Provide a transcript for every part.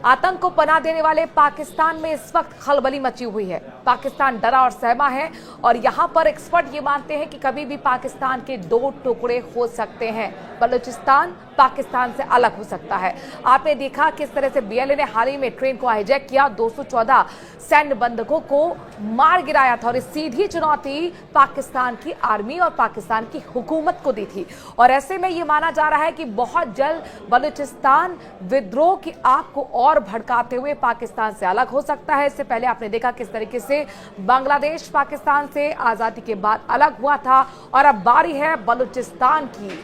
आतंक को पनाह देने वाले पाकिस्तान में इस वक्त खलबली मची हुई है। पाकिस्तान डरा और सहमा है और यहां पर एक्सपर्ट ये मानते हैं कि कभी भी पाकिस्तान के दो टुकड़े हो सकते हैं। बलूचिस्तान पाकिस्तान से अलग हो सकता है। आपने देखा किस तरह से बीएलए ने हाल ही में ट्रेन को हाईजैक किया, 214 सैन्य बंधकों को मार गिराया था और इस सीधी चुनौती पाकिस्तान की आर्मी और पाकिस्तान की हुकूमत को दी थी। और ऐसे में यह माना जा रहा है कि बहुत जल्द बलूचिस्तान विद्रोह की आग को और भड़काते हुए पाकिस्तान से अलग हो सकता है। इससे पहले आपने देखा किस तरीके से बांग्लादेश पाकिस्तान से आजादी के बाद अलग हुआ था और अब बारी है बलूचिस्तान की।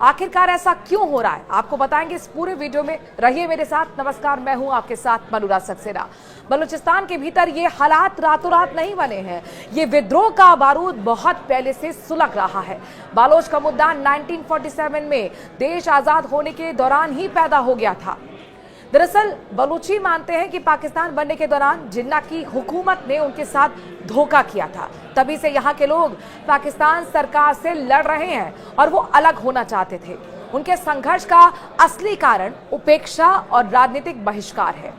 आखिरकार ऐसा क्यों हो रहा है, आपको बताएंगे इस पूरे वीडियो में। रहिए मेरे साथ। नमस्कार, मैं हूं आपके साथ मनोराज सक्सेना। बलूचिस्तान के भीतर ये हालात रातों रात नहीं बने हैं। ये विद्रोह का बारूद बहुत पहले से सुलग रहा है। बालोच का मुद्दा 1947 में देश आजाद होने के दौरान ही पैदा हो गया था। दरअसल बलूची मानते हैं कि पाकिस्तान बनने के दौरान जिन्ना की हुकूमत ने उनके साथ धोखा किया था, तभी से यहाँ के लोग पाकिस्तान सरकार से लड़ रहे हैं और वो अलग होना चाहते थे। उनके संघर्ष का असली कारण उपेक्षा और राजनीतिक बहिष्कार है।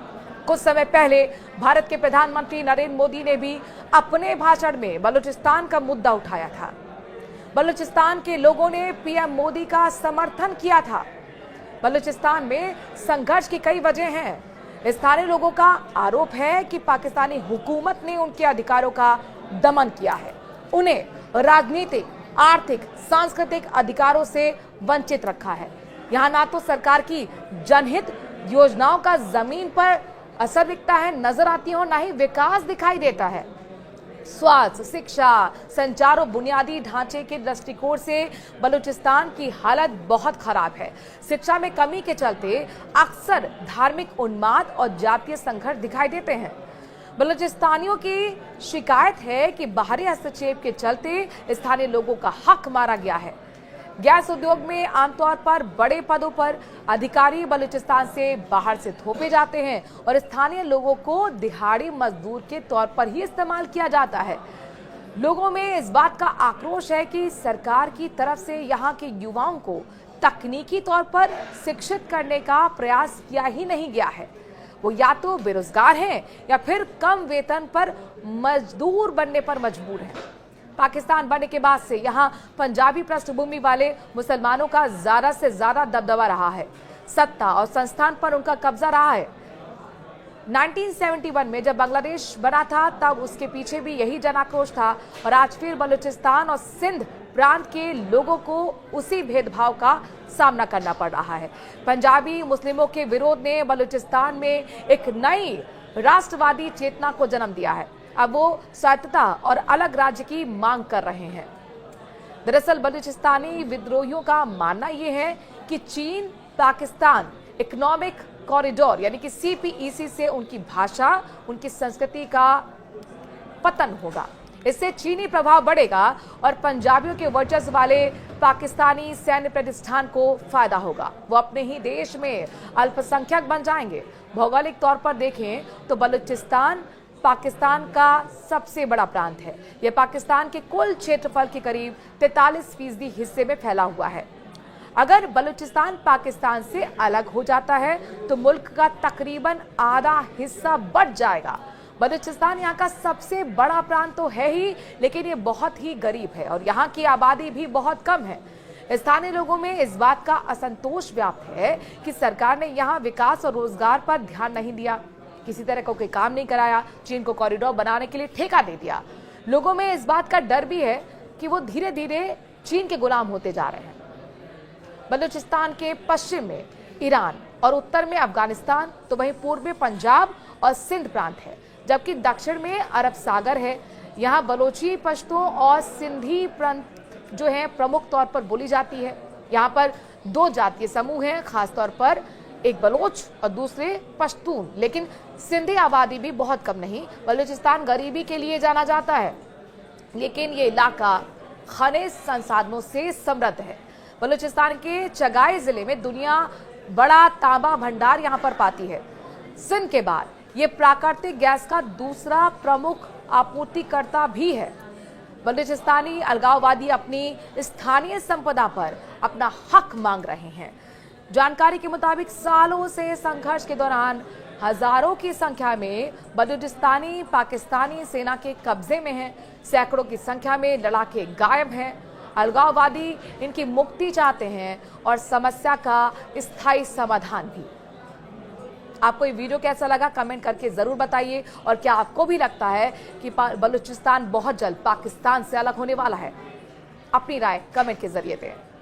कुछ समय पहले भारत के प्रधानमंत्री नरेंद्र मोदी ने भी अपने भाषण में बलूचिस्तान का मुद्दा उठाया था। बलूचिस्तान के लोगों ने पीएम मोदी का समर्थन किया था। बलूचिस्तान में संघर्ष की कई वजह हैं। स्थानीय लोगों का आरोप है कि पाकिस्तानी हुकूमत ने उनके अधिकारों का दमन किया है, उन्हें राजनीतिक, आर्थिक, सांस्कृतिक अधिकारों से वंचित रखा है। यहाँ ना तो सरकार की जनहित योजनाओं का जमीन पर असर दिखता है, नजर आती है, और ना ही विकास दिखाई देता है। स्वास्थ्य, शिक्षा, संचार और बुनियादी ढांचे के दृष्टिकोण से बलूचिस्तान की हालत बहुत खराब है। शिक्षा में कमी के चलते अक्सर धार्मिक उन्माद और जातीय संघर्ष दिखाई देते हैं। बलूचिस्तानियों की शिकायत है कि बाहरी हस्तक्षेप के चलते स्थानीय लोगों का हक मारा गया है। गैस उद्योग में आमतौर पर बड़े पदों पर अधिकारी बलूचिस्तान से बाहर से थोपे जाते हैं और स्थानीय लोगों को दिहाड़ी मजदूर के तौर पर ही इस्तेमाल किया जाता है। लोगों में इस बात का आक्रोश है कि सरकार की तरफ से यहाँ के युवाओं को तकनीकी तौर पर शिक्षित करने का प्रयास किया ही नहीं गया है। वो या तो बेरोजगार हैं या फिर कम वेतन पर मजदूर बनने पर मजबूर हैं। पाकिस्तान बनने के बाद से यहाँ पंजाबी पृष्ठभूमि वाले मुसलमानों का ज्यादा से ज्यादा दबदबा रहा है। सत्ता और संस्थान पर उनका कब्जा रहा है। 1971 में जब बांग्लादेश बना था तब उसके पीछे भी यही जन आक्रोश था और आज फिर बलूचिस्तान और सिंध प्रांत के लोगों को उसी भेदभाव का सामना करना पड़ रहा है। पंजाबी मुस्लिमों के विरोध ने बलूचिस्तान में एक नई राष्ट्रवादी चेतना को जन्म दिया है। अब वो स्वायत्तता और अलग राज्य की मांग कर रहे हैं। दरअसल बलूचिस्तानी विद्रोहियों का मानना यह है कि चीन पाकिस्तान इकोनॉमिक कॉरिडोर यानी कि सीपीईसी से उनकी भाषा, उनकी संस्कृति का पतन होगा। इससे चीनी प्रभाव बढ़ेगा और पंजाबियों के वर्चस्व वाले पाकिस्तानी सैन्य प्रतिष्ठान को फायदा होगा। वो अपने ही देश में अल्पसंख्यक बन जाएंगे। भौगोलिक तौर पर देखें तो बलूचिस्तान पाकिस्तान का सबसे बड़ा प्रांत है। यह पाकिस्तान के कुल क्षेत्रफल के करीब 43% हिस्से में फैला हुआ है। अगर बलूचिस्तान पाकिस्तान से अलग हो जाता है तो मुल्क का तकरीबन आधा हिस्सा बढ़ जाएगा। बलूचिस्तान यहाँ का सबसे बड़ा प्रांत तो है ही, लेकिन ये बहुत ही गरीब है और यहाँ की आबादी भी बहुत कम है। स्थानीय लोगों में इस बात का असंतोष व्याप्त है कि सरकार ने यहाँ विकास और रोजगार पर ध्यान नहीं दिया, किसी तरह का कोई काम नहीं कराया, चीन को कॉरिडोर बनाने के लिए ठेका दे दिया। लोगों में इस बात का डर भी है कि वो धीरे धीरे चीन के गुलाम होते जा रहे हैं। बलूचिस्तान के पश्चिम में ईरान और उत्तर में अफगानिस्तान, तो वहीं पूर्व में पंजाब और सिंध प्रांत है, जबकि दक्षिण में अरब सागर है। यहाँ बलोची, पश्तो और सिंधी प्रांत जो है प्रमुख तौर पर बोली जाती है। यहाँ पर दो जातीय समूह हैं, खासतौर पर एक बलोच और दूसरे पश्तून, लेकिन सिंधी आबादी भी बहुत कम नहीं। बलूचिस्तान गरीबी के लिए जाना जाता है, लेकिन ये इलाका खनिज संसाधनों से समृद्ध है। बलूचिस्तान के चगाई जिले में दुनिया बड़ा तांबा भंडार यहाँ पर पाती है। सिंध के बाद ये प्राकृतिक गैस का दूसरा प्रमुख आपूर्तिकर्ता भी है। बलूचिस्तानी अलगाववादी अपनी स्थानीय संपदा पर अपना हक मांग रहे हैं। जानकारी के मुताबिक सालों से संघर्ष के दौरान हजारों की संख्या में बलूचिस्तानी पाकिस्तानी सेना के कब्जे में हैं। सैकड़ों की संख्या में लड़ाके गायब हैं। अलगाववादी इनकी मुक्ति चाहते हैं और समस्या का स्थायी समाधान भी। आपको ये वीडियो कैसा लगा कमेंट करके जरूर बताइए, और क्या आपको भी लगता है कि बलूचिस्तान बहुत जल्द पाकिस्तान से अलग होने वाला है? अपनी राय कमेंट के जरिए दें।